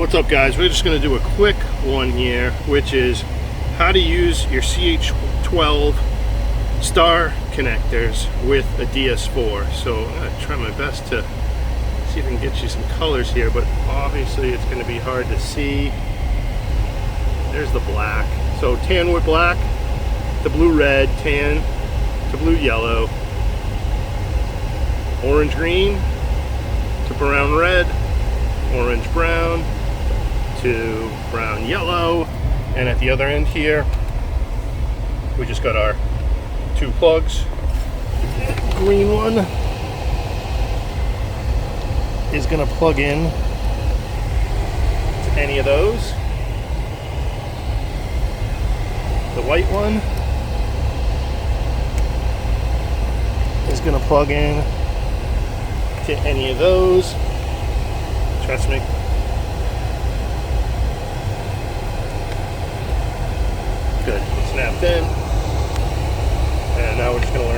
What's up, guys? We're just going to do a quick one here, which is how to use your CH12 star connectors with a DS4. So I'm going to try my best to see if I can get you some colors here, but obviously it's going to be hard to see. There's the black. So tan with black, to blue red, tan to blue yellow, orange green to brown red, orange brown to brown yellow, and at the other end here we just got our two plugs. Green one is going to plug in to any of those. The white one is going to plug in to any of those. Trust me. Good. Snapped in. And now we're just going to